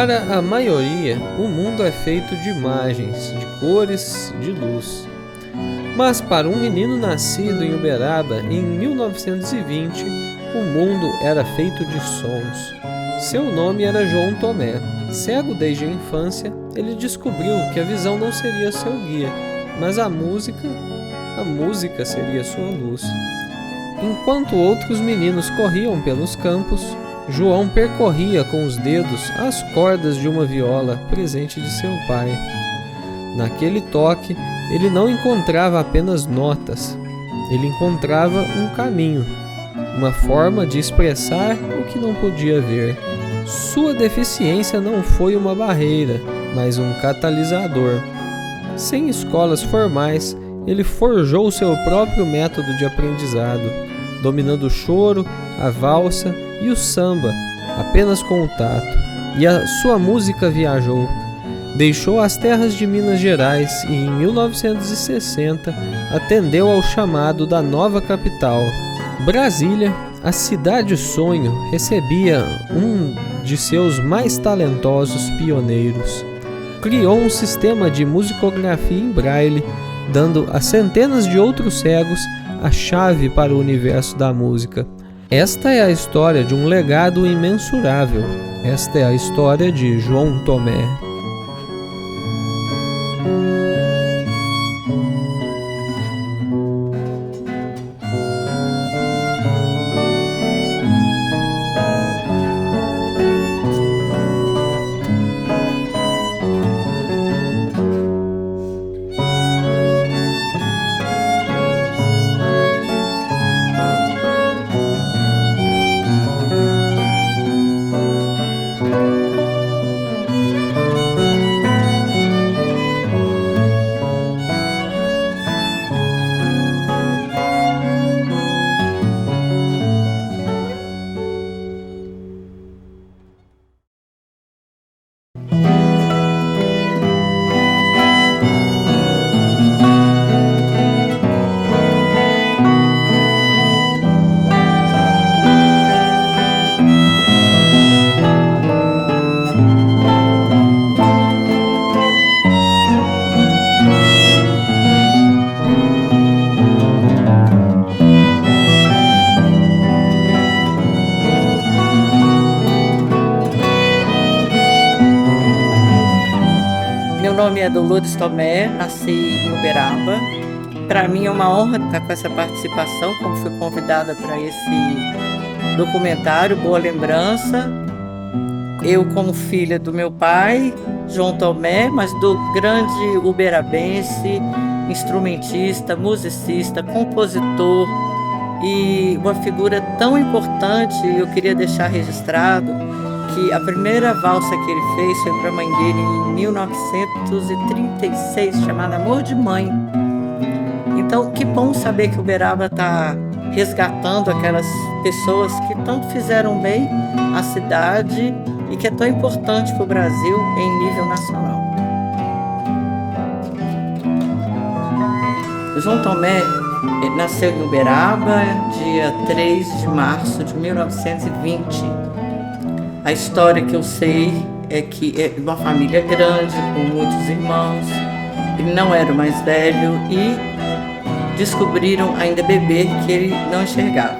Para a maioria, o mundo é feito de imagens, de cores, de luz. Mas para um menino nascido em Uberaba em 1920, o mundo era feito de sons. Seu nome era João Tomé. Cego desde a infância, ele descobriu que a visão não seria seu guia, mas a música seria sua luz. Enquanto outros meninos corriam pelos campos, João percorria com os dedos as cordas de uma viola presente de seu pai. Naquele toque, ele não encontrava apenas notas, ele encontrava um caminho, uma forma de expressar o que não podia ver. Sua deficiência não foi uma barreira, mas um catalisador. Sem escolas formais, ele forjou seu próprio método de aprendizado, dominando o choro, a valsa e o samba, apenas com o tato. E a sua música viajou. Deixou as terras de Minas Gerais e, em 1960, atendeu ao chamado da nova capital. Brasília, a cidade-sonho, recebia um de seus mais talentosos pioneiros. Criou um sistema de musicografia em braille, dando a centenas de outros cegos a chave para o universo da música. Esta é a história de um legado imensurável. Esta é a história de João Tomé. Meu nome é Dolores Tomé, nasci em Uberaba. Para mim é uma honra estar com essa participação, como fui convidada para esse documentário Boa Lembrança. Eu como filha do meu pai, João Tomé, mas do grande uberabense, instrumentista, musicista, compositor e uma figura tão importante. Eu queria deixar registrado que a primeira valsa que ele fez foi para a mãe dele em 1936, chamada Amor de Mãe. Então, que bom saber que Uberaba está resgatando aquelas pessoas que tanto fizeram bem à cidade e que é tão importante para o Brasil em nível nacional. João Tomé nasceu em Uberaba, dia 3 de março de 1920. A história que eu sei é que é uma família grande, com muitos irmãos. Ele não era o mais velho e descobriram, ainda bebê, que ele não enxergava.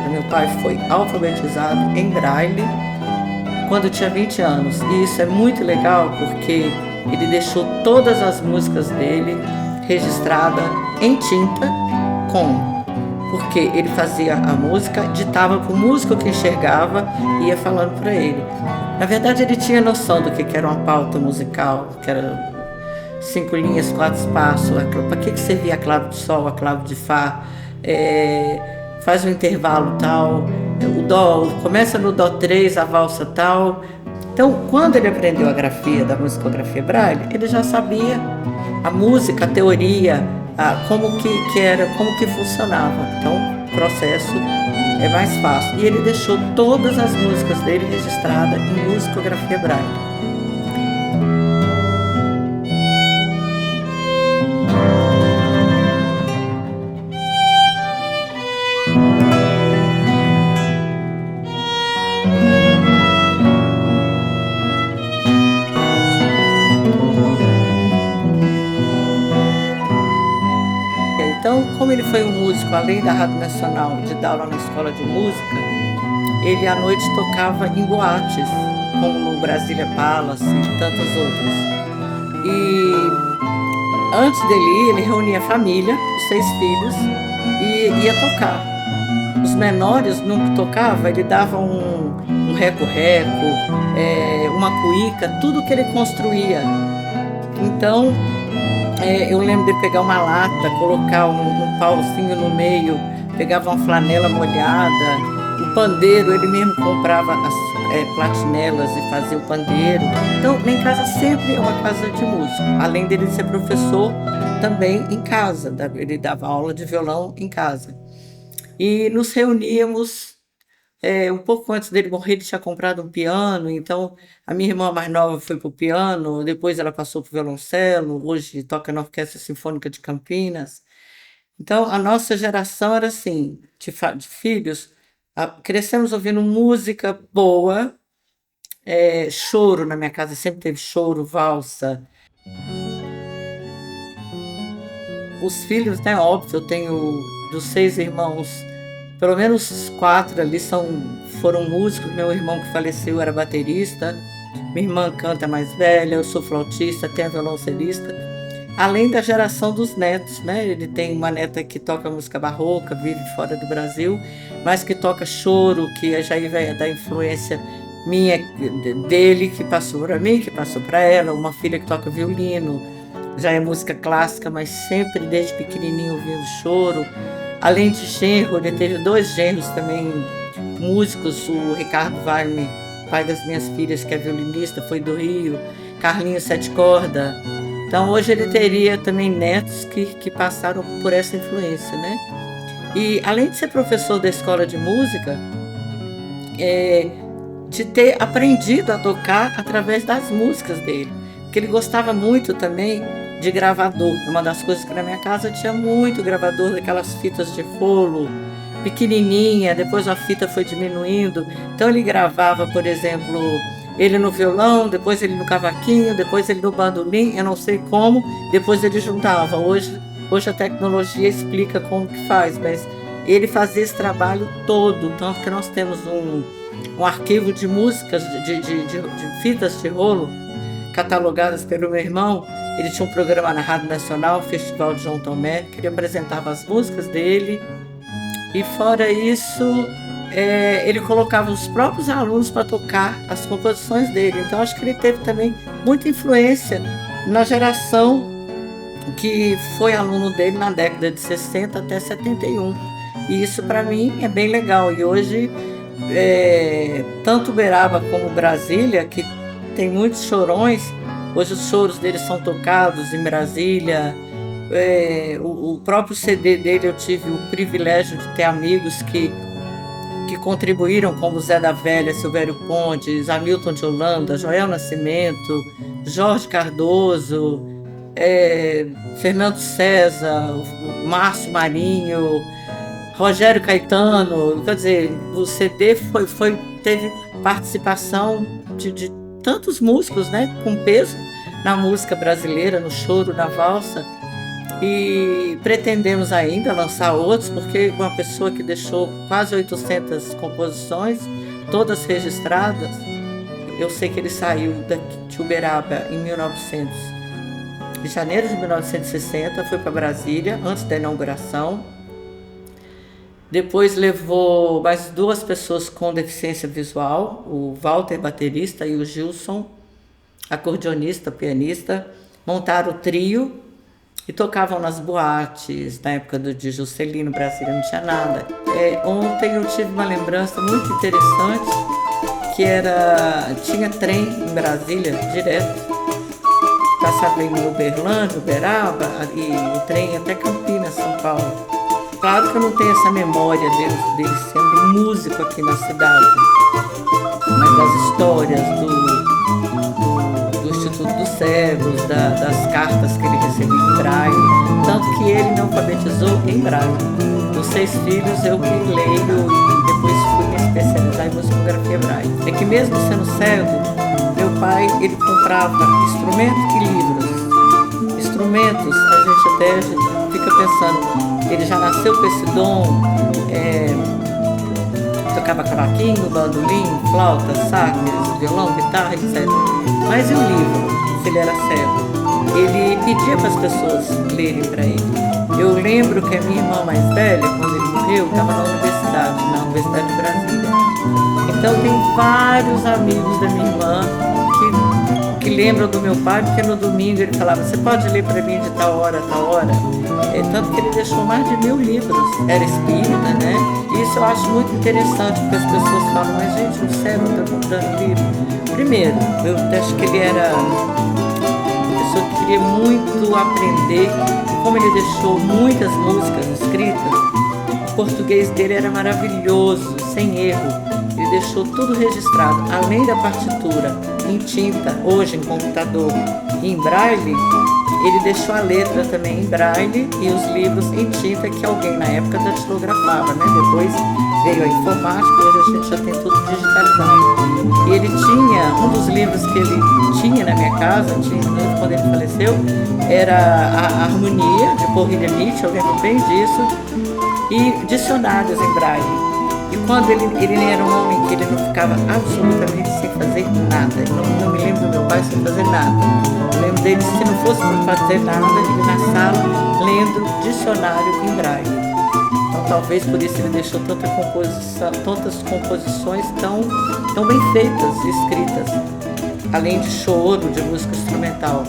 Meu pai foi alfabetizado em braille quando tinha 20 anos. E isso é muito legal porque ele deixou todas as músicas dele registradas em tinta porque ele fazia a música, ditava para o músico que enxergava e ia falando para ele. Na verdade, ele tinha noção do que era uma pauta musical, que era 5 linhas, 4 espaços, para que servia a clave de sol, a clave de fá, faz um intervalo tal, o dó, começa no dó 3, a valsa tal. Então, quando ele aprendeu a grafia da musicografia braille, ele já sabia a música, a teoria, como que funcionava. Então, o processo é mais fácil. E ele deixou todas as músicas dele registradas em musicografia braille. Então, como ele foi um músico, além da Rádio Nacional, de dar aula na escola de música, ele à noite tocava em boates, como no Brasília Palace e tantas outras. E antes dele ir, ele reunia a família, os 6 filhos, e ia tocar. Os menores nunca tocavam, ele dava um reco-reco, uma cuíca, tudo que ele construía. Então, eu lembro de pegar uma lata, colocar um pauzinho no meio, pegava uma flanela molhada, o pandeiro, ele mesmo comprava as platinelas e fazia o pandeiro. Então, minha casa sempre é uma casa de músico. Além dele ser professor, também em casa, ele dava aula de violão em casa. E nos reuníamos, um pouco antes dele morrer, ele tinha comprado um piano, então a minha irmã mais nova foi para o piano, depois ela passou para o violoncelo, hoje toca na Orquestra Sinfônica de Campinas. Então a nossa geração era assim, de filhos, crescemos ouvindo música boa, choro na minha casa, sempre teve choro, valsa. Os filhos, né, óbvio, eu tenho dos 6 irmãos, pelo menos 4 ali foram músicos. Meu irmão que faleceu era baterista, minha irmã canta mais velha, eu sou flautista, tenho a violoncelista. Além da geração dos netos, né? Ele tem uma neta que toca música barroca, vive fora do Brasil, mas que toca choro, que já vem da influência minha, dele, que passou para mim, que passou para ela. Uma filha que toca violino, já é música clássica, mas sempre desde pequenininho ouvindo choro. Além de genro, ele teve 2 genros também, músicos, o Ricardo Vaime, pai das minhas filhas, que é violinista, foi do Rio, Carlinhos 7 corda. Então hoje ele teria também netos que passaram por essa influência, né? E além de ser professor da escola de música, de ter aprendido a tocar através das músicas dele, porque ele gostava muito também de gravador. Uma das coisas que na minha casa tinha muito gravador, daquelas fitas de rolo, pequenininha, depois a fita foi diminuindo. Então ele gravava, por exemplo, ele no violão, depois ele no cavaquinho, depois ele no bandolim, eu não sei como, depois ele juntava. Hoje a tecnologia explica como que faz, mas ele fazia esse trabalho todo. Tanto que nós temos um arquivo de músicas, de fitas de rolo, catalogadas pelo meu irmão. Ele tinha um programa na Rádio Nacional, Festival de João Tomé, que ele apresentava as músicas dele. E fora isso, ele colocava os próprios alunos para tocar as composições dele. Então acho que ele teve também muita influência na geração que foi aluno dele na década de 60 até 71. E isso para mim é bem legal. E hoje, tanto Uberaba como Brasília, que tem muitos chorões, hoje os choros deles são tocados em Brasília. O próprio CD dele, eu tive o privilégio de ter amigos que contribuíram, como Zé da Velha, Silvério Pontes, Hamilton de Holanda, Joel Nascimento, Jorge Cardoso, Fernando César, Márcio Marinho, Rogério Caetano. Quer dizer, o CD teve participação de tantos músicos, né, com peso na música brasileira, no choro, na valsa. E pretendemos ainda lançar outros, porque uma pessoa que deixou quase 800 composições, todas registradas. Eu sei que ele saiu de Uberaba em janeiro de 1960, foi para Brasília, antes da inauguração. Depois levou mais 2 pessoas com deficiência visual, o Walter, baterista, e o Gilson, acordeonista, pianista. Montaram o trio e tocavam nas boates. Na época de Juscelino, Brasília não tinha nada. Ontem eu tive uma lembrança muito interessante, que tinha trem em Brasília direto, passava em Uberlândia, Uberaba, e o trem até Campinas, São Paulo. Claro que eu não tenho essa memória dele sendo músico aqui na cidade, mas das histórias do Instituto dos Cegos, das cartas que ele recebeu em braille. Tanto que ele me alfabetizou em braille. Dos 6 filhos, eu que leio e depois fui me especializar em musicografia braille. É que mesmo sendo cego, meu pai, ele comprava instrumentos e livros. Instrumentos, a gente até fica pensando, ele já nasceu com esse dom, tocava cavaquinho, bandolim, flauta, sax, violão, guitarra, etc. Mas e o livro, se ele era cego? Ele pedia para as pessoas lerem para ele. Eu lembro que a minha irmã mais velha, quando ele morreu, estava na Universidade de Brasília. Então tem vários amigos da minha irmã que lembram do meu pai, porque no domingo ele falava, você pode ler para mim de tal hora a tal hora? Tanto que ele deixou mais de 1000 livros, era espírita, né? E isso eu acho muito interessante, porque as pessoas falam, mas gente, o cego está comprando livro. Primeiro, eu acho que ele era uma pessoa que queria muito aprender, como ele deixou muitas músicas escritas, o português dele era maravilhoso, sem erro. Ele deixou tudo registrado, além da partitura em tinta, hoje em computador e em braille, ele deixou a letra também em braille e os livros em tinta que alguém na época datilografava, né? Depois veio a informática, hoje a gente já tem tudo digitalizado. E ele tinha, um dos livros que ele tinha na minha casa, quando ele faleceu, era a Harmonia, de Paul Hindemith, eu lembro bem disso, e dicionários em braille. E quando ele era um homem que ele não ficava absolutamente sem fazer nada. Eu não me lembro do meu pai sem fazer nada. Eu lembro dele, se não fosse para fazer nada, ele na sala lendo dicionário em braille. Então talvez por isso ele deixou tantas composições tão bem feitas e escritas. Além de choro, de música instrumental.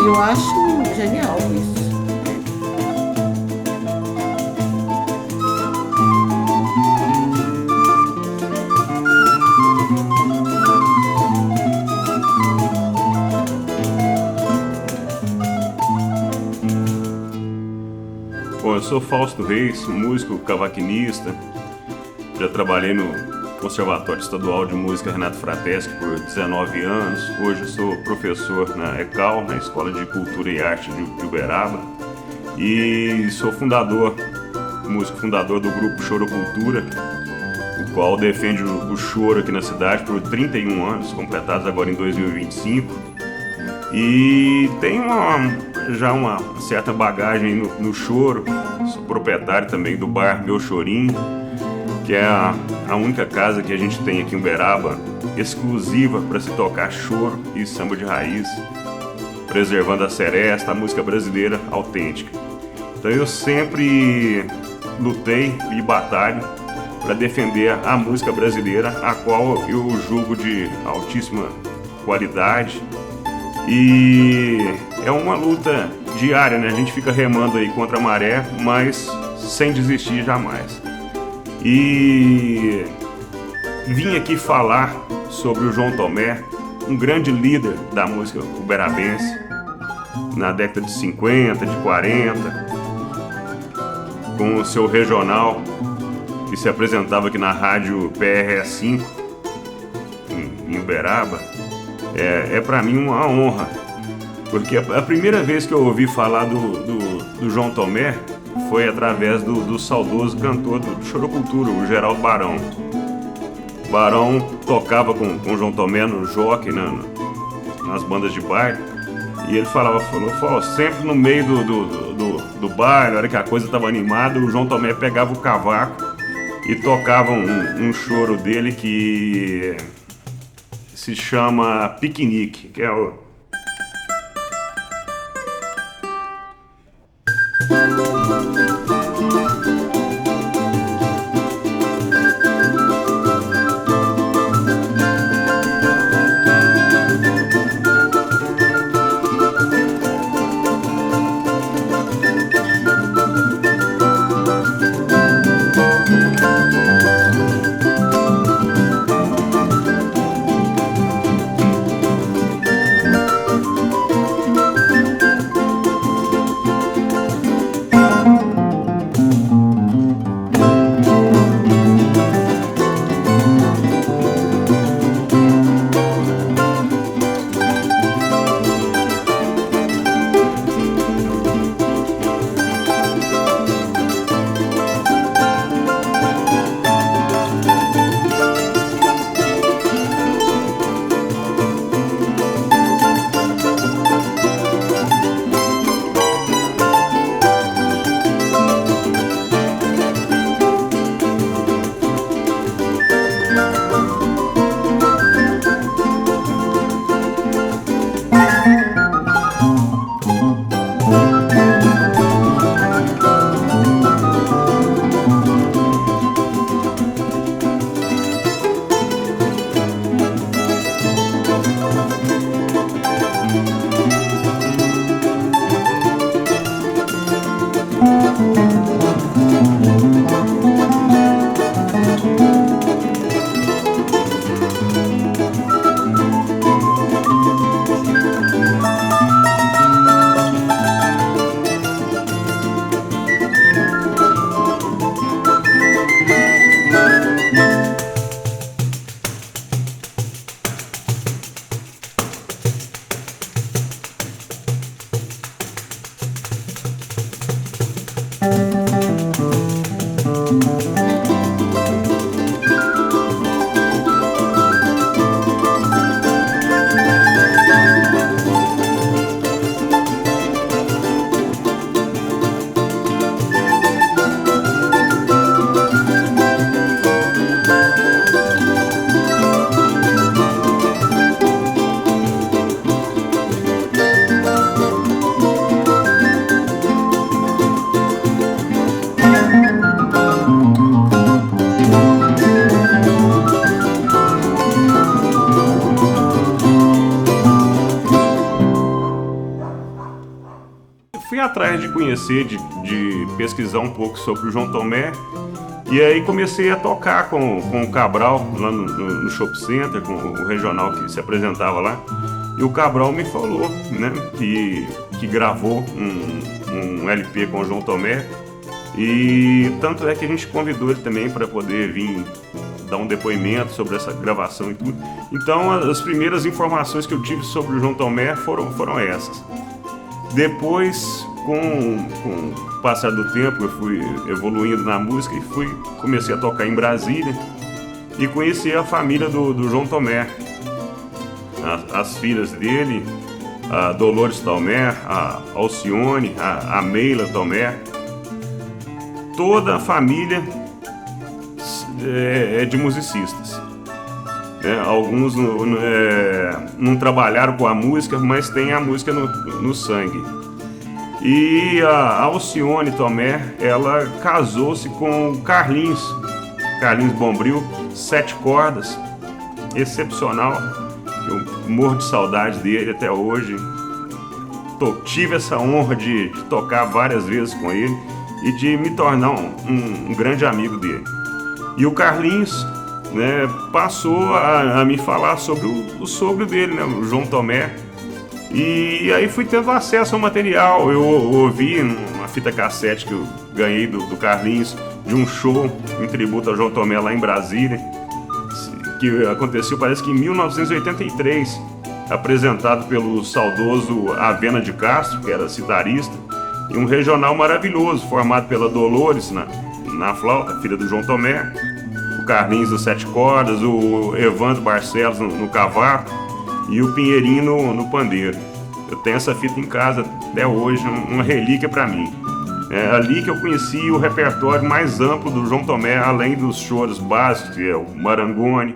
E eu acho genial isso. Bom, eu sou Fausto Reis, músico, cavaquinista. Já trabalhei no Conservatório Estadual de Música Renato Frateschi por 19 anos. Hoje eu sou professor na ECAL, na Escola de Cultura e Arte de Uberaba. E sou músico fundador do grupo Choro Cultura, o qual defende o choro aqui na cidade por 31 anos, completados agora em 2025. E tem já uma certa bagagem no choro. Sou proprietário também do bar Meu Chorinho, que é a única casa que a gente tem aqui em Uberaba exclusiva para se tocar choro e samba de raiz, preservando a seresta, a música brasileira autêntica. Então eu sempre lutei e batalho para defender a música brasileira, a qual eu julgo de altíssima qualidade. E é uma luta diária, né? A gente fica remando aí contra a maré, mas sem desistir jamais. E vim aqui falar sobre o João Tomé, um grande líder da música uberabense, na década de 50, de 40, com o seu regional, que se apresentava aqui na rádio PRE5, em Uberaba. É para mim uma honra, porque a primeira vez que eu ouvi falar do João Tomé foi através do saudoso cantor do Choro Cultura, o Geraldo Barão. Barão tocava com o João Tomé no jockey, nas bandas de baile, e ele falou, sempre no meio do baile, na hora que a coisa estava animada, o João Tomé pegava o cavaco e tocava um choro dele que se chama Piquenique, que é o... Fui atrás de conhecer, de pesquisar um pouco sobre o João Tomé, e aí comecei a tocar com o Cabral lá no Shopping Center, com o regional que se apresentava lá. E o Cabral me falou, né, que gravou um LP com o João Tomé, e tanto é que a gente convidou ele também para poder vir dar um depoimento sobre essa gravação e tudo. Então as primeiras informações que eu tive sobre o João Tomé foram essas. Depois, com o passar do tempo, eu fui evoluindo na música e comecei a tocar em Brasília e conheci a família do João Tomé, as filhas dele, a Dolores Tomé, a Alcione, a Meila Tomé. Toda a família é de musicistas. Alguns não trabalharam com a música, mas tem a música no sangue. E a Alcione Tomé, ela casou-se com o Carlinhos Bombril, 7 cordas, excepcional. Eu morro de saudade dele até hoje. Tive essa honra de tocar várias vezes com ele e de me tornar um grande amigo dele. E o Carlinhos, né, passou a me falar sobre o sogro dele, né, o João Tomé. E aí fui tendo acesso ao material. Eu ouvi uma fita cassete que eu ganhei do Carlinhos, de um show em tributo ao João Tomé lá em Brasília, que aconteceu, parece que em 1983, apresentado pelo saudoso Avena de Castro, que era citarista, e um regional maravilhoso, formado pela Dolores na flauta, filha do João Tomé, o Carlinhos das 7 cordas, o Evandro Barcelos no cavaco e o Pinheirinho no pandeiro. Eu tenho essa fita em casa até hoje, uma relíquia para mim. É ali que eu conheci o repertório mais amplo do João Tomé, além dos choros básicos, que é o Marangoni.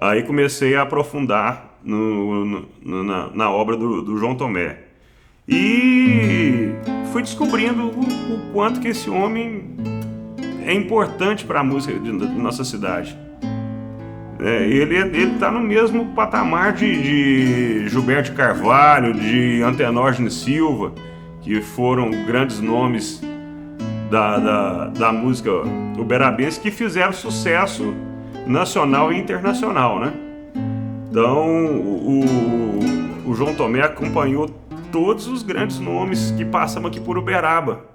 Aí comecei a aprofundar na obra do João Tomé. E fui descobrindo o quanto que esse homem é importante para a música de nossa cidade. Ele está no mesmo patamar de Gilberto Carvalho, de Antenógenes Silva, que foram grandes nomes da música uberabense, que fizeram sucesso nacional e internacional, né? Então o João Tomé acompanhou todos os grandes nomes que passam aqui por Uberaba.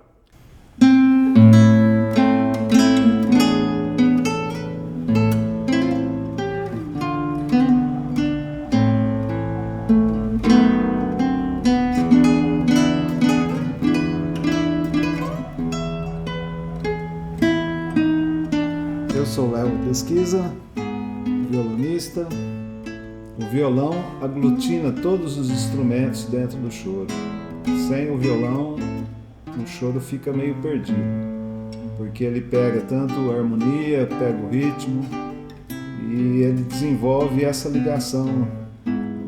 Eu sou Léo Pesquisa, violonista. O violão aglutina todos os instrumentos dentro do choro. Sem o violão, o choro fica meio perdido, porque ele pega tanto a harmonia, pega o ritmo, e ele desenvolve essa ligação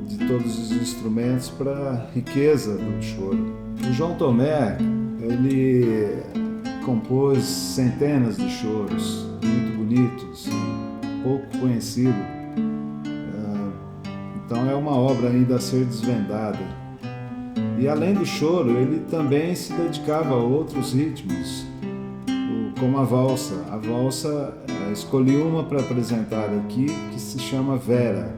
de todos os instrumentos para a riqueza do choro. O João Tomé, ele compôs centenas de choros muito bonitos, pouco conhecidos. Então é uma obra ainda a ser desvendada. E além do choro, ele também se dedicava a outros ritmos, como a valsa. A valsa, escolhi uma para apresentar aqui, que se chama Vera.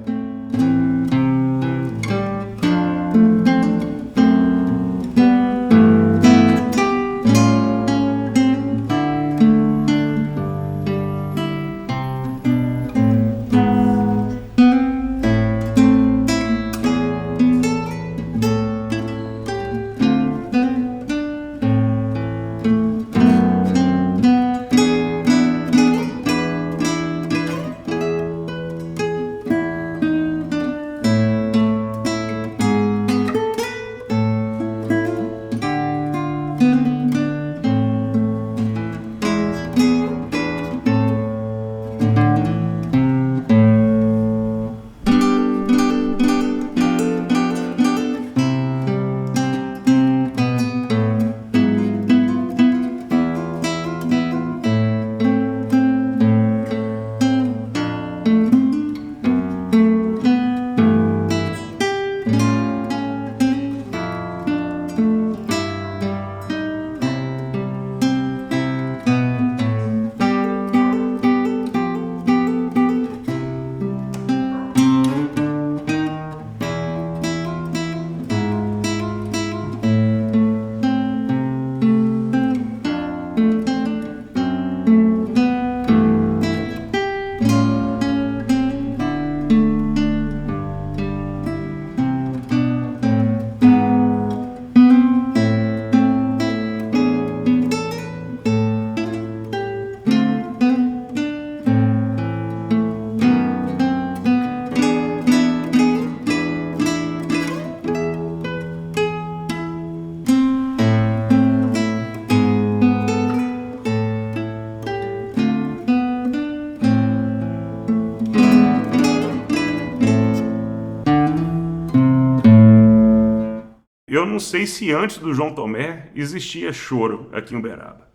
Eu não sei se antes do João Tomé existia choro aqui em Uberaba,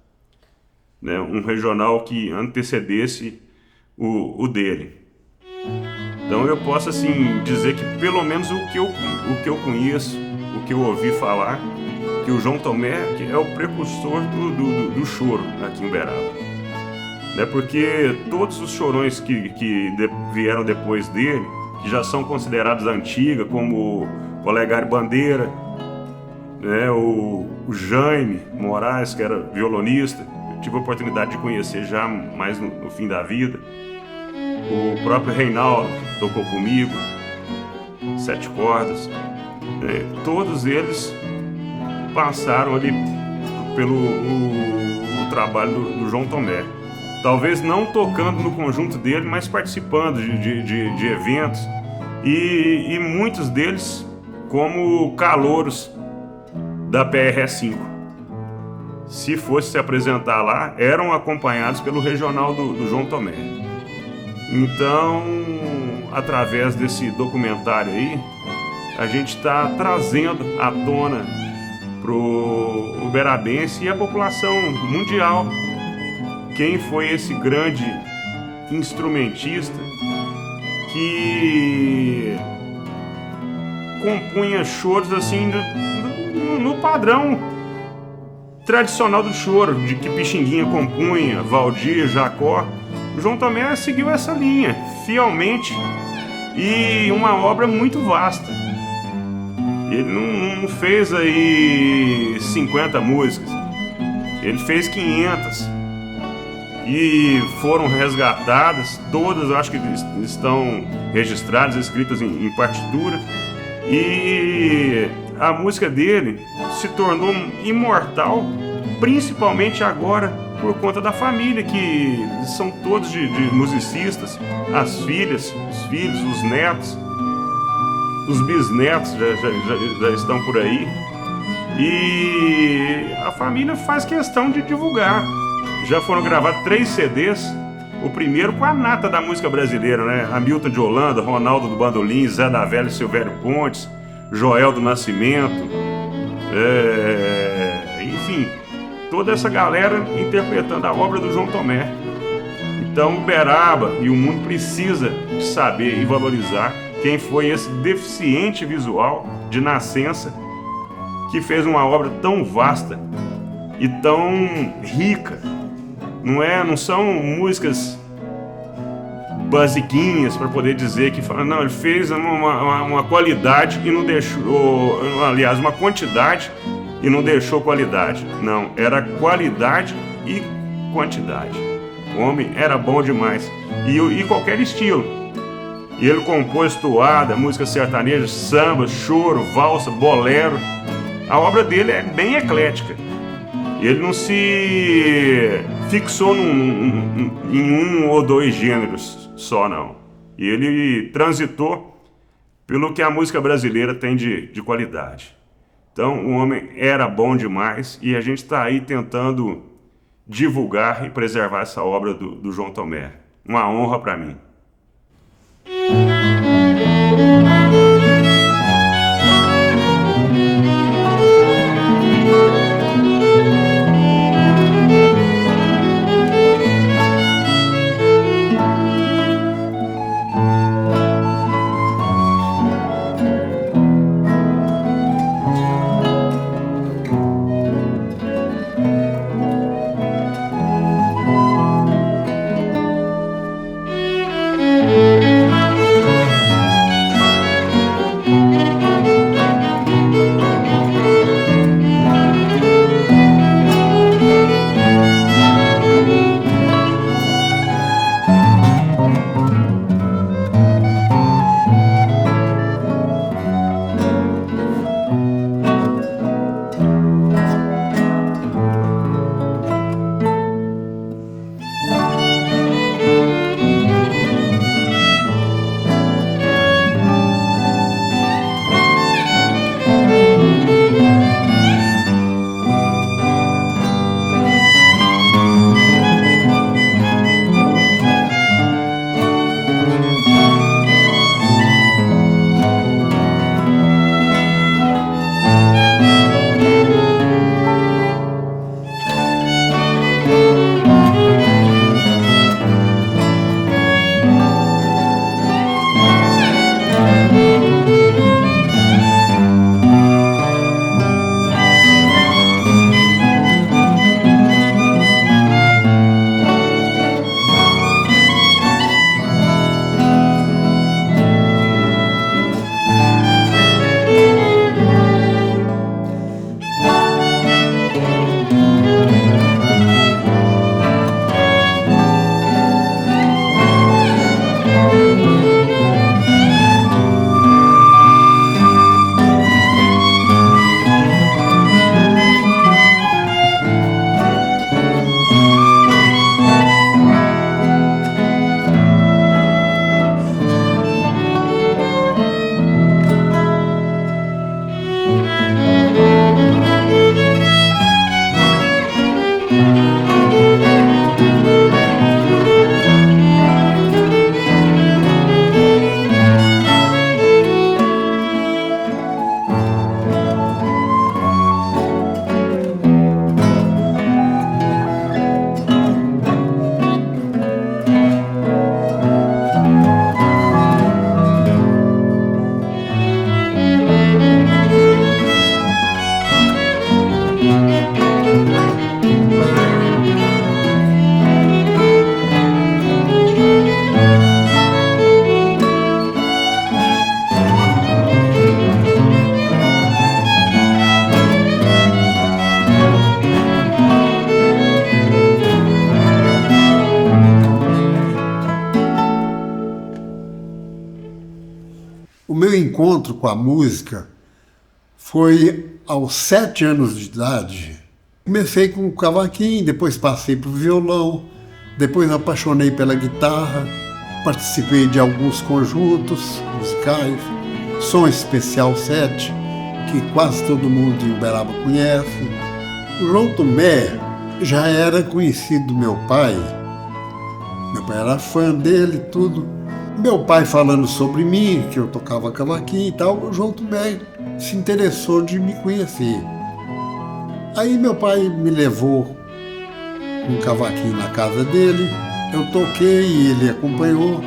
né? Um regional que antecedesse o dele. Então eu posso assim dizer que pelo menos o que eu conheço, o que eu ouvi falar, que o João Tomé é o precursor do choro aqui em Uberaba, né? Porque todos os chorões que vieram depois dele, que já são considerados antiga, como o Olegário Bandeira, né? O Jaime Moraes, que era violonista, eu tive a oportunidade de conhecer já mais no fim da vida. O próprio Reinaldo, que tocou comigo, 7 cordas, né? Todos eles passaram ali pelo o trabalho do João Tomé. Talvez não tocando no conjunto dele, mas participando de eventos, e muitos deles como calouros da PRE5. Se fosse se apresentar lá, eram acompanhados pelo regional do João Tomé. Então, através desse documentário aí, a gente está trazendo à tona pro uberabense e a população mundial quem foi esse grande instrumentista que compunha choros assim no padrão tradicional do choro, de que Pixinguinha compunha, Valdir, Jacó. O João Tomé seguiu essa linha fielmente e uma obra muito vasta. Ele não fez aí 50 músicas, ele fez 500 e foram resgatadas, todas eu acho que estão registradas, escritas em partitura, e a música dele se tornou imortal, principalmente agora por conta da família, que são todos de musicistas, as filhas, os filhos, os netos, os bisnetos já estão por aí, e a família faz questão de divulgar. Já foram gravados 3 CDs, o primeiro com a nata da música brasileira, né? Hamilton de Holanda, Ronaldo do Bandolim, Zé da Velha, Silvério Pontes, Joel do Nascimento, enfim, toda essa galera interpretando a obra do João Tomé. Então Uberaba e o mundo precisa de saber e valorizar quem foi esse deficiente visual de nascença que fez uma obra tão vasta e tão rica. Não são músicas basiquinhas para poder dizer que não, ele fez uma qualidade e não deixou, aliás, uma quantidade e não deixou qualidade. Não, era qualidade e quantidade. O homem era bom demais e qualquer estilo. E ele compôs toada, música sertaneja, samba, choro, valsa, bolero. A obra dele é bem eclética. Ele não se fixou em um ou 2 gêneros só, não. E ele transitou pelo que a música brasileira tem de qualidade. Então, o homem era bom demais e a gente está aí tentando divulgar e preservar essa obra do João Tomé. Uma honra para mim. O meu encontro com a música foi aos 7 anos de idade. Comecei com o cavaquinho, depois passei para o violão, depois apaixonei pela guitarra, participei de alguns conjuntos musicais, Som Especial 7, que quase todo mundo em Uberaba conhece. O João Tomé já era conhecido do meu pai era fã dele e tudo. Meu pai falando sobre mim, que eu tocava cavaquinho e tal, o João Tomé se interessou de me conhecer. Aí meu pai me levou um cavaquinho na casa dele, eu toquei e ele acompanhou.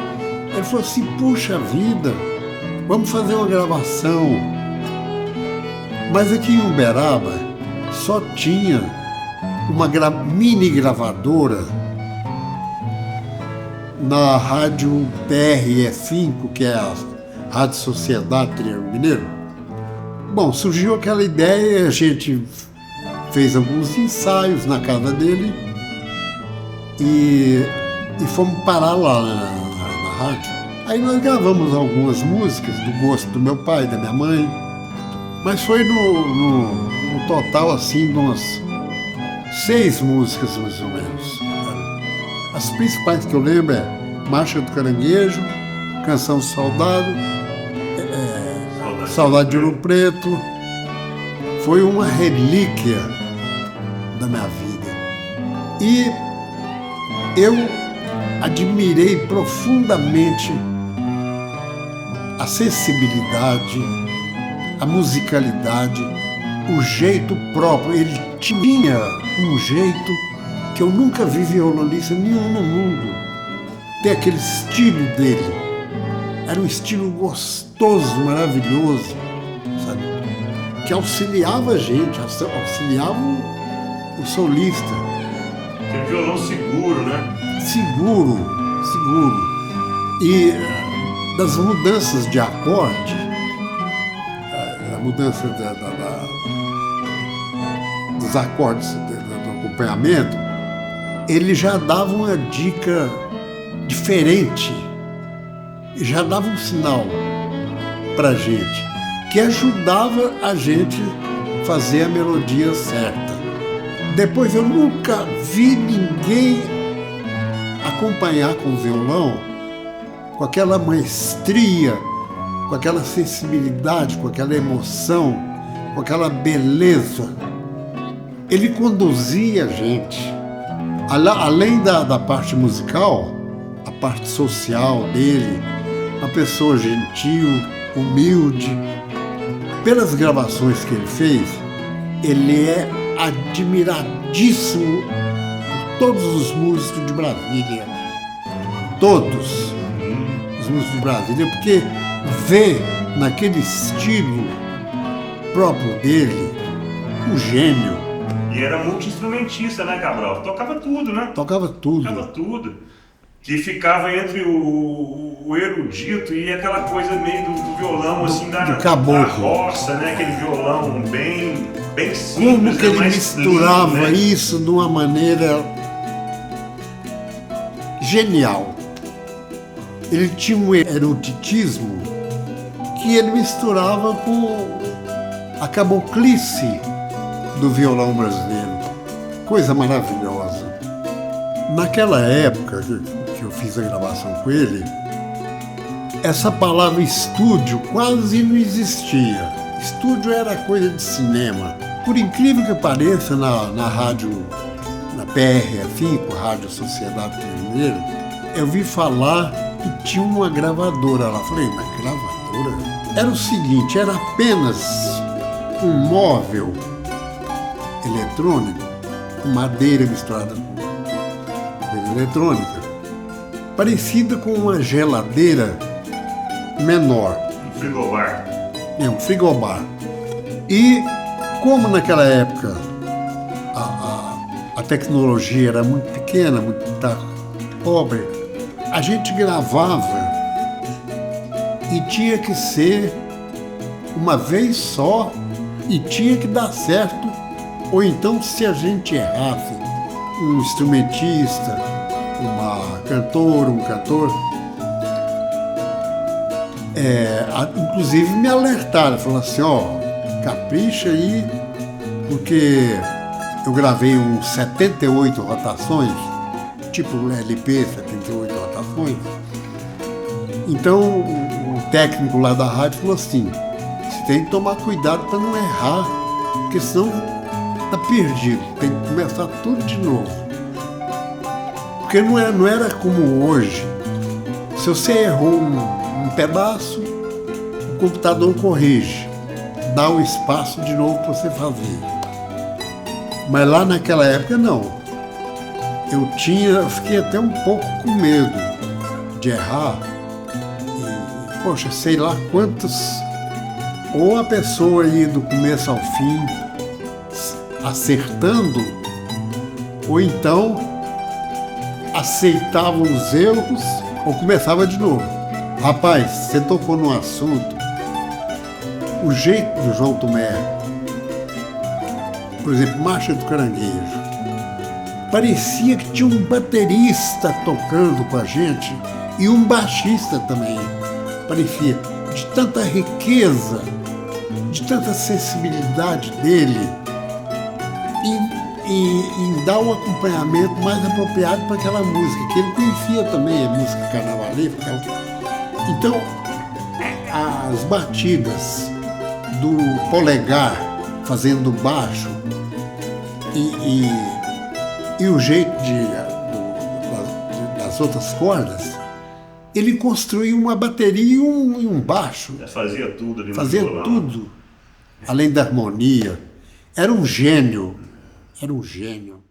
Ele falou assim, puxa vida, vamos fazer uma gravação. Mas aqui em Uberaba só tinha uma mini gravadora na rádio PRE5, que é a Rádio Sociedade Triângulo Mineiro. Bom, surgiu aquela ideia, a gente fez alguns ensaios na casa dele e fomos parar lá na rádio. Aí nós gravamos algumas músicas do gosto do meu pai, da minha mãe, mas foi no total assim de umas 6 músicas mais ou menos. As principais que eu lembro é Marcha do Caranguejo, Canção do Soldado, Saudade de Ouro Preto. Foi uma relíquia da minha vida. E eu admirei profundamente a sensibilidade, a musicalidade, o jeito próprio. Ele tinha um jeito que eu nunca vi violonista nenhum no mundo ter aquele estilo dele. Era um estilo gostoso, maravilhoso, sabe? Que auxiliava a gente, auxiliava o solista. Aquele violão seguro, né? Seguro. E das mudanças de acorde, a mudança dos acordes do acompanhamento, ele já dava uma dica diferente, já dava um sinal pra gente, que ajudava a gente a fazer a melodia certa. Depois eu nunca vi ninguém acompanhar com o violão com aquela maestria, com aquela sensibilidade, com aquela emoção, com aquela beleza. Ele conduzia a gente. Além da parte musical, a parte social dele, uma pessoa gentil, humilde. Pelas gravações que ele fez, ele é admiradíssimo por todos os músicos de Brasília. Todos os músicos de Brasília, porque vê naquele estilo próprio dele um gênio. E era multi-instrumentista, né, Cabral? Tocava tudo, né? Tocava tudo. Que ficava entre o erudito e aquela coisa meio do violão, assim, da roça, né? Aquele violão bem simples. Como que ele misturava lindo, né? isso de uma maneira genial. Ele tinha um eruditismo que ele misturava com a caboclice do violão brasileiro. Coisa maravilhosa. Naquela época que eu fiz a gravação com ele, essa palavra estúdio quase não existia. Estúdio era coisa de cinema. Por incrível que pareça, na rádio, na PRE5, Rádio Sociedade Triângulo Mineiro, eu vi falar que tinha uma gravadora lá. Falei, mas gravadora? Era o seguinte, era apenas um móvel eletrônico, com madeira misturada com coisa eletrônica, parecida com uma geladeira menor. Um frigobar. Um frigobar. E como naquela época a tecnologia era muito pequena, muito pobre, a gente gravava e tinha que ser uma vez só e tinha que dar certo. Ou então, se a gente errasse, um instrumentista, uma cantora, um cantor, Inclusive me alertaram, falaram assim, ó, capricha aí, porque eu gravei uns 78 rotações, tipo um LP, 78 rotações. Então o técnico lá da rádio falou assim, você tem que tomar cuidado para não errar, porque senão tá perdido, tem que começar tudo de novo. Porque não era como hoje. Se você errou um pedaço, o computador corrige, dá o espaço de novo para você fazer. Mas lá naquela época não. Eu fiquei até um pouco com medo de errar. E, poxa, sei lá quantos. Ou a pessoa ia do começo ao fim acertando, ou então aceitava os erros ou começava de novo. Rapaz, você tocou num assunto, o jeito do João Tomé, por exemplo, Marcha do Caranguejo, parecia que tinha um baterista tocando com a gente e um baixista também. Parecia de tanta riqueza, de tanta sensibilidade dele em dar um acompanhamento mais apropriado para aquela música, que ele conhecia também, a música carnavalesca. Então, as batidas do polegar fazendo baixo e o jeito das outras cordas, ele construiu uma bateria e um baixo. Fazia tudo ali no Fazia violão. tudo, além da harmonia. Era um gênio. Era um gênio.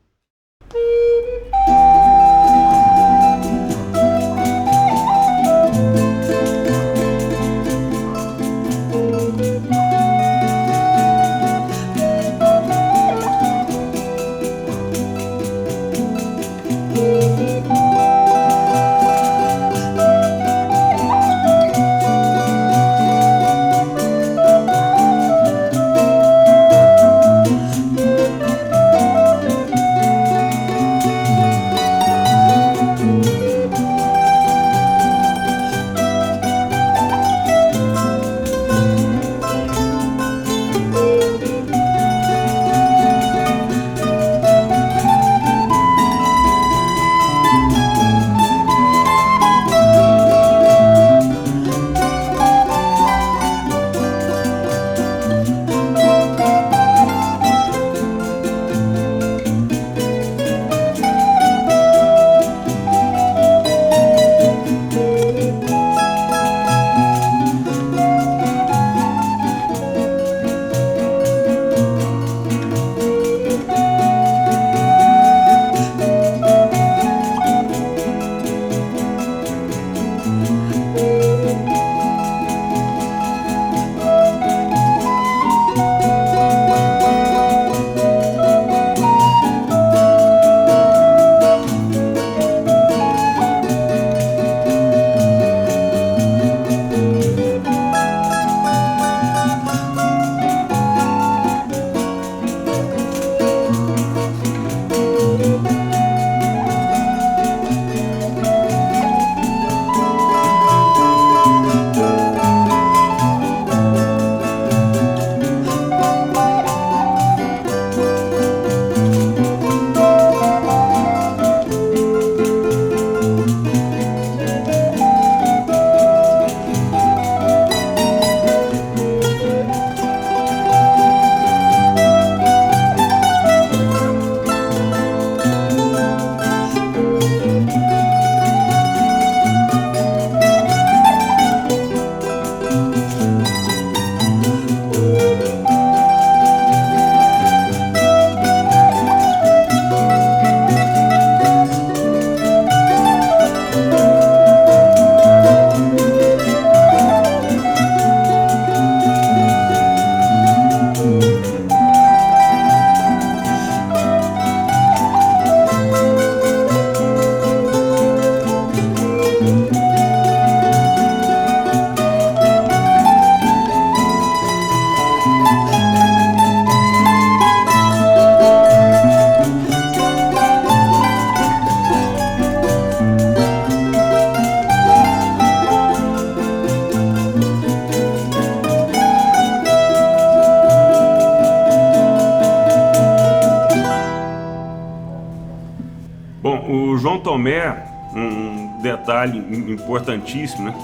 João Tomé, um detalhe importantíssimo, né?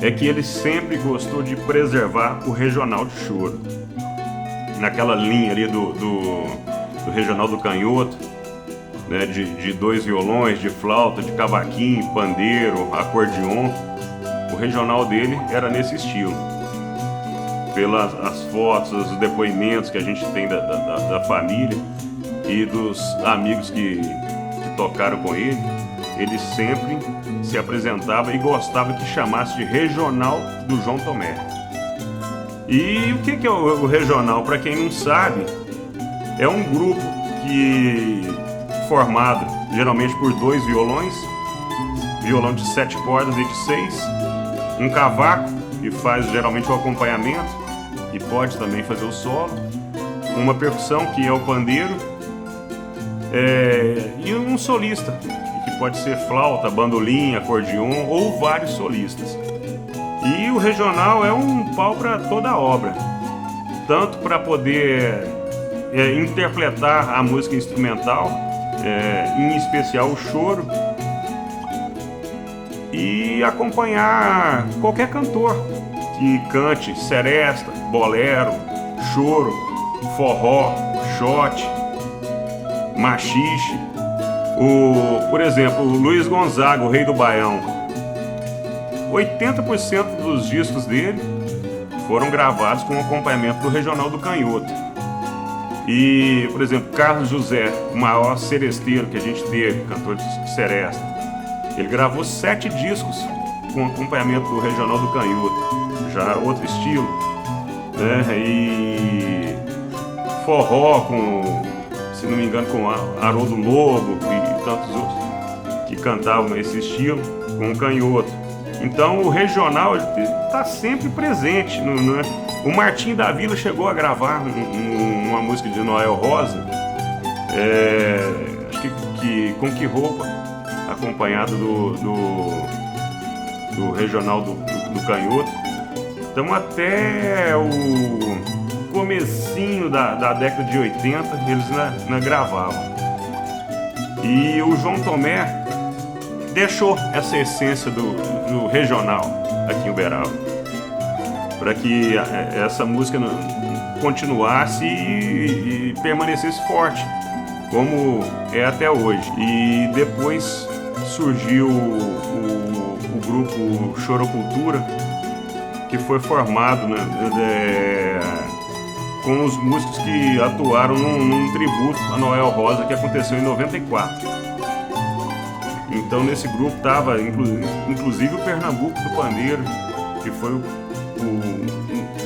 É que ele sempre gostou de preservar o regional de choro. Naquela linha ali do regional do canhoto, né, de 2 violões, de flauta, de cavaquinho, pandeiro, acordeon. O regional dele era nesse estilo. Pelas as fotos, os depoimentos que a gente tem da família e dos amigos que tocaram com ele, ele sempre se apresentava e gostava que chamasse de Regional do João Tomé. E o que é o regional? Para quem não sabe, é um grupo formado geralmente por 2 violões, violão de 7 cordas e de 6, um cavaco que faz geralmente o acompanhamento e pode também fazer o solo, uma percussão que é o pandeiro, e um solista, que pode ser flauta, bandolim, acordeon ou vários solistas. E o regional é um pau para toda a obra, tanto para poder interpretar a música instrumental, em especial o choro, e acompanhar qualquer cantor que cante seresta, bolero, choro, forró, shot, machixe. Por exemplo, o Luiz Gonzaga, o Rei do Baião, 80% dos discos dele foram gravados com o acompanhamento do regional do canhoto. E, por exemplo, Carlos José, o maior seresteiro que a gente teve, cantor de seresta, ele gravou 7 discos com acompanhamento do regional do canhoto, já outro estilo, né? E forró com, se não me engano, com Haroldo Lobo e tantos outros que cantavam esse estilo com o canhoto. Então o regional está sempre presente. O Martinho da Vila chegou a gravar uma música de Noel Rosa, acho que com Que Roupa, acompanhado do regional do canhoto. Então até o comecinho da década de 80 eles não gravavam. E o João Tomé deixou essa essência do regional aqui em Uberaba, para que essa música continuasse e permanecesse forte, como é até hoje. E depois surgiu o grupo Chorocultura, que foi formado, né, com os músicos que atuaram num tributo a Noel Rosa que aconteceu em 94. Então nesse grupo estava inclusive o Pernambuco do Pandeiro, que foi um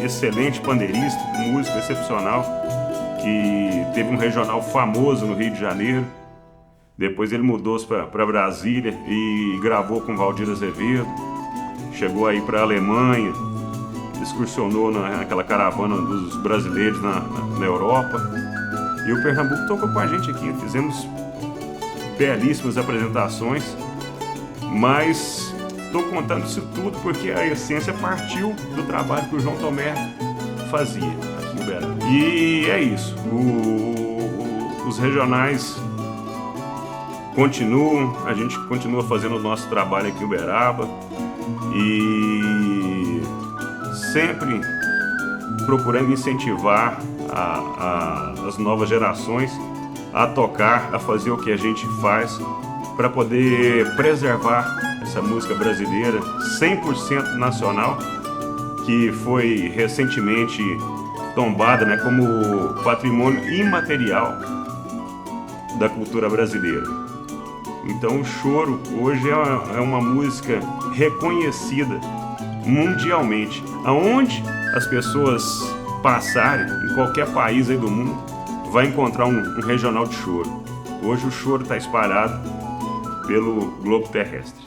excelente pandeirista, um músico excepcional, que teve um regional famoso no Rio de Janeiro. Depois ele mudou-se para Brasília e gravou com Valdir Azevedo. Chegou aí para a Alemanha, excursionou naquela caravana dos brasileiros na Europa. E o Pernambuco tocou com a gente aqui, fizemos belíssimas apresentações, mas estou contando isso tudo porque a essência partiu do trabalho que o João Tomé fazia aqui em Uberaba. E é isso, os regionais continuam, a gente continua fazendo o nosso trabalho aqui em Uberaba e sempre procurando incentivar as novas gerações a tocar, a fazer o que a gente faz para poder preservar essa música brasileira 100% nacional, que foi recentemente tombada, né, como patrimônio imaterial da cultura brasileira. Então o choro hoje é uma música reconhecida mundialmente. Aonde as pessoas passarem, em qualquer país aí do mundo, vai encontrar um regional de choro. Hoje o choro está espalhado pelo globo terrestre.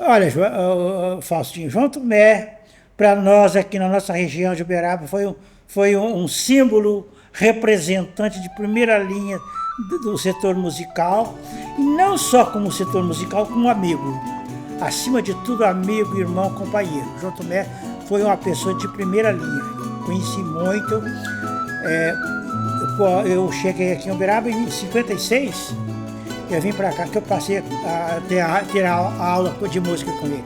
Olha, Faustinho, João Tomé, para nós aqui na nossa região de Uberaba, foi um símbolo representante de primeira linha do setor musical, e não só como setor musical, como amigo. Acima de tudo, amigo, irmão, companheiro. João Tomé foi uma pessoa de primeira linha. Conheci muito. Eu cheguei aqui em Uberaba em 56. Eu vim para cá que eu passei a ter aula de música com ele.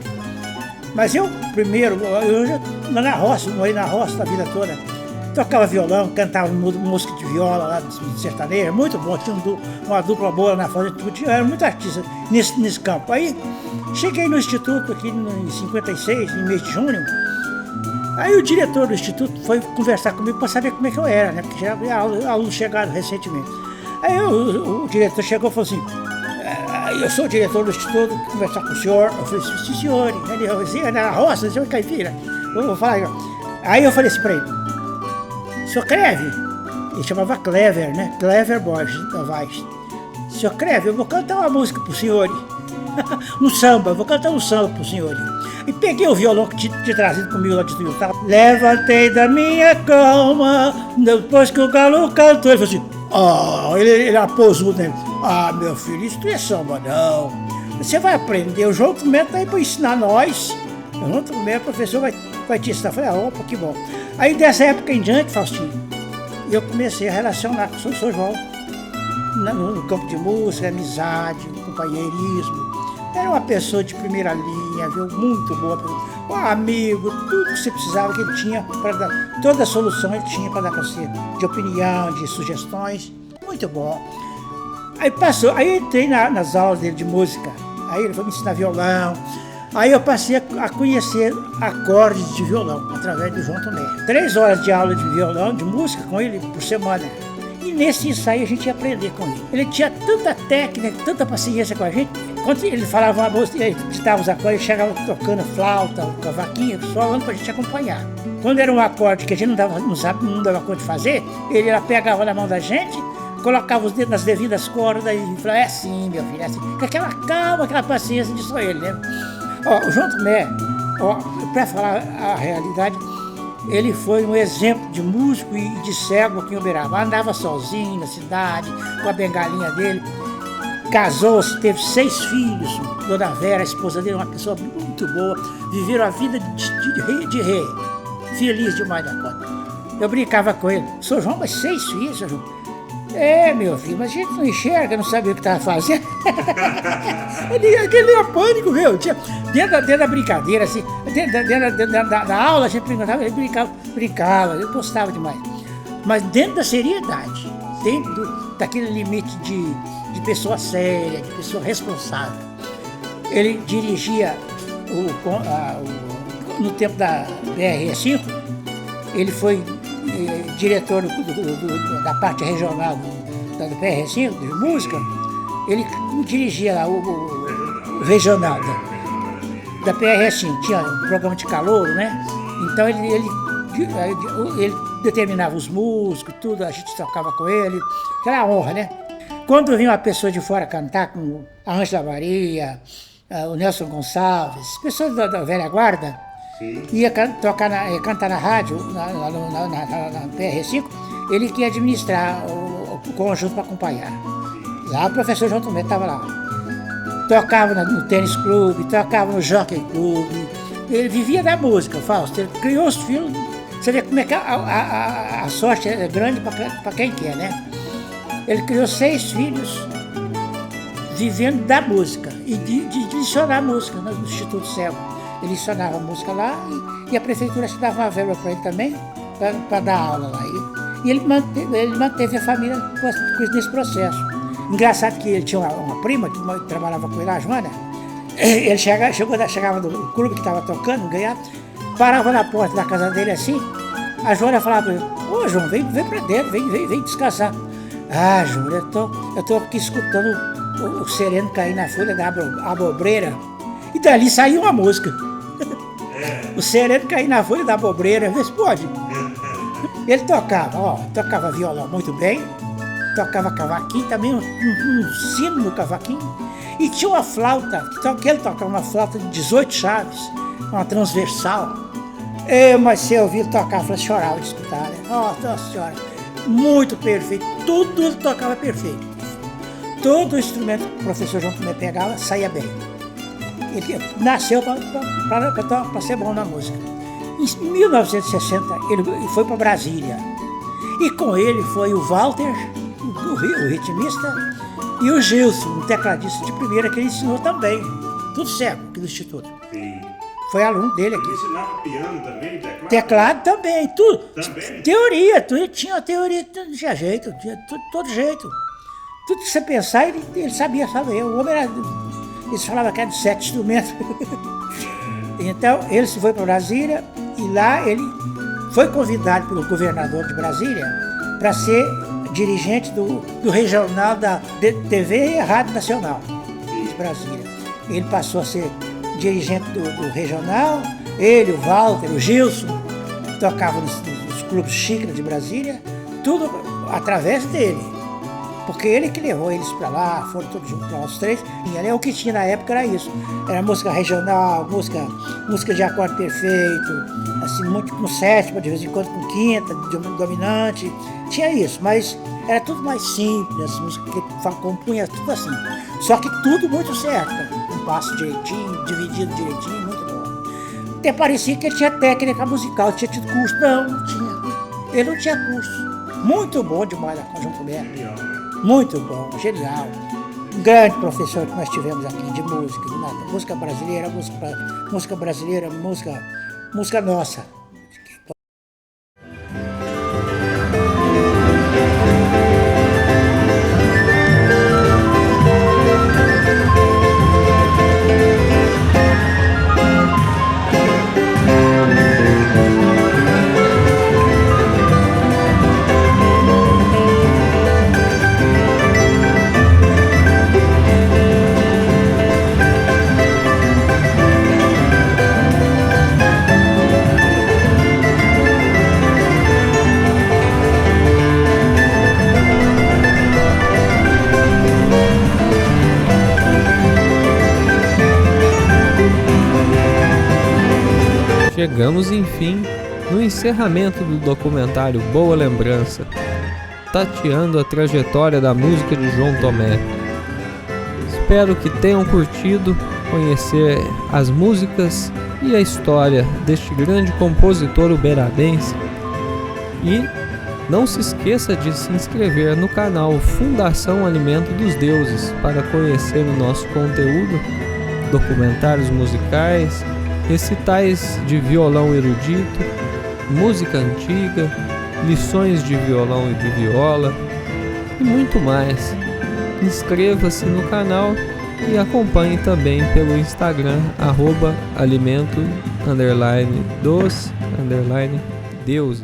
Mas eu lá na roça, morei na roça a vida toda. Tocava violão, cantava música de viola lá do sertanejo, muito bom, tinha uma dupla boa na fazenda, era muito artista nesse campo. Aí cheguei no instituto aqui em 56, em mês de junho. Aí o diretor do instituto foi conversar comigo para saber como é que eu era, né? Porque já havia alunos chegados recentemente. Aí o diretor chegou e falou assim: eu sou o diretor do instituto, vou conversar com o senhor. Eu falei: sim, senhor. Ele falou assim: é na roça, senhor caipira. Eu vou falar. Aí eu falei assim para ele: senhor Creve, ele chamava Clever, né? Clever Borges Novaes. Senhor Creve, eu vou cantar uma música pro senhor. Um samba, vou cantar um samba pro senhor. E peguei o violão que tinha trazido comigo lá de Tuiutá. Levantei da minha cama, depois que o galo cantou. Ele falou assim: ele aposou nele. Meu filho, isso não é samba, não. Você vai aprender, o João Tomé tá aí para ensinar nós. O João Tomé, o professor vai te ensinar. Eu falei: opa, que bom. Aí dessa época em diante, Faustinho, eu comecei a relacionar com o Sr. João no campo de música, amizade, companheirismo. Era uma pessoa de primeira linha, viu? Muito boa, um amigo, tudo que você precisava que ele tinha para dar, toda a solução ele tinha para dar para você, de opinião, de sugestões, muito bom. Aí passou, aí eu entrei nas aulas dele de música, aí ele foi me ensinar violão. Aí eu passei a conhecer acordes de violão através do João Tomé. 3 horas de aula de violão, de música com ele por semana. E nesse ensaio a gente ia aprender com ele. Ele tinha tanta técnica, tanta paciência com a gente. Quando ele falava uma música, ele ditava os acordes, ele chegava tocando flauta, cavaquinho, falando pra gente acompanhar. Quando era um acorde que a gente não dava conta de fazer, ele pegava na mão da gente, colocava os dedos nas devidas cordas e falava: é assim, meu filho, é assim. Com aquela calma, aquela paciência de só ele, né? O João Tomé, para falar a realidade, ele foi um exemplo de músico e de cego aqui em Uberaba. Andava sozinho na cidade, com a bengalinha dele. Casou-se, teve 6 filhos. Dona Vera, a esposa dele, uma pessoa muito boa. Viveram a vida de rei. Feliz demais da conta. Eu brincava com ele: Sr. João, mas 6 filhos, Sr. João? Meu filho, mas a gente não enxerga, não sabia o que estava fazendo. Aquele era pânico, viu? Dentro da brincadeira, assim, dentro da aula, a gente brincava, eu gostava demais. Mas dentro da seriedade, dentro daquele limite de pessoa séria, de pessoa responsável. Ele dirigia, no tempo da BR-5, ele foi diretor da parte regional da BR-5, de música. Ele dirigia lá o regional da PR-5, tinha um programa de calouro, né? Então ele determinava os músicos, tudo, a gente tocava com ele, que era honra, né? Quando vinha uma pessoa de fora cantar, como a Ângela Maria, o Nelson Gonçalves, pessoas da velha guarda, ia cantar na rádio, na PR5, ele que ia administrar o conjunto para acompanhar. Lá o professor João Tomé estava lá. Tocava no tênis clube, tocava no jockey clube. Ele vivia da música, Fausto. Ele criou os filhos. Você vê como é que a sorte é grande para quem quer, né? Ele criou 6 filhos vivendo da música e de ensinar música no Instituto Cego. Ele ensinava música lá e a prefeitura se dava uma verba para ele também, para dar aula lá. E ele manteve a família nesse processo. Engraçado que ele tinha uma prima que trabalhava com ele, a Joana. Ele chegava no clube que estava tocando, ganhava, parava na porta da casa dele assim. A Joana falava para ele: ô João, vem para dentro, vem descansar. João, eu tô aqui escutando o sereno cair na folha da abobreira. E dali saiu uma música. O sereno cair na folha da abobreira, vê se pode. Ele tocava violão muito bem, tocava cavaquinho, também um sino no cavaquinho, E tinha uma flauta, que ele tocava uma flauta de 18 chaves, uma transversal. Mas se eu ouvir ele tocar, eu chorava de escutar, né? Nossa senhora, muito perfeito, tudo ele tocava perfeito. Todo instrumento que o professor João Tomé pegava, saía bem. Ele nasceu para ser bom na música. Em 1960, ele foi para Brasília. E com ele foi o Walter, o ritmista, e o Gilson, um tecladista de primeira, que ele ensinou também. Tudo cego aqui do Instituto. Sim. Foi aluno dele aqui. Ele ensinava piano também, teclado? Teclado também, tudo. Também? Teoria, tinha teoria, tinha jeito, tinha todo jeito. Tudo que você pensar, ele sabia saber. O homem era. Eles falavam que era de 7 instrumentos. Então, ele se foi para Brasília e lá ele foi convidado pelo governador de Brasília para ser dirigente do regional da TV e Rádio Nacional de Brasília. Ele passou a ser dirigente do regional, ele, o Walter, o Gilson, tocavam nos clubes xícara de Brasília, tudo através dele. Porque ele que levou eles para lá, foram todos juntos para os três. E ali, o que tinha na época era isso. Era música regional, música de acorde perfeito, assim, muito com sétima, de vez em quando com quinta, dominante. Tinha isso, mas era tudo mais simples, as músicas que ele compunha, tudo assim. Só que tudo muito certo, um passo direitinho, dividido direitinho, muito bom. Até parecia que ele tinha técnica musical, tinha tido curso. Não tinha. Ele não tinha curso. Muito bom demais a João Tomé. Muito bom, genial. Um grande professor que nós tivemos aqui de música, de nada. Música brasileira, música nossa. Chegamos, enfim, no encerramento do documentário Boa Lembrança, tateando a trajetória da música de João Tomé. Espero que tenham curtido conhecer as músicas e a história deste grande compositor uberabense. E não se esqueça de se inscrever no canal Fundação Alimento dos Deuses para conhecer o nosso conteúdo, documentários musicais, recitais de violão erudito, música antiga, lições de violão e de viola e muito mais. Inscreva-se no canal e acompanhe também pelo Instagram @alimento_dos_deuses.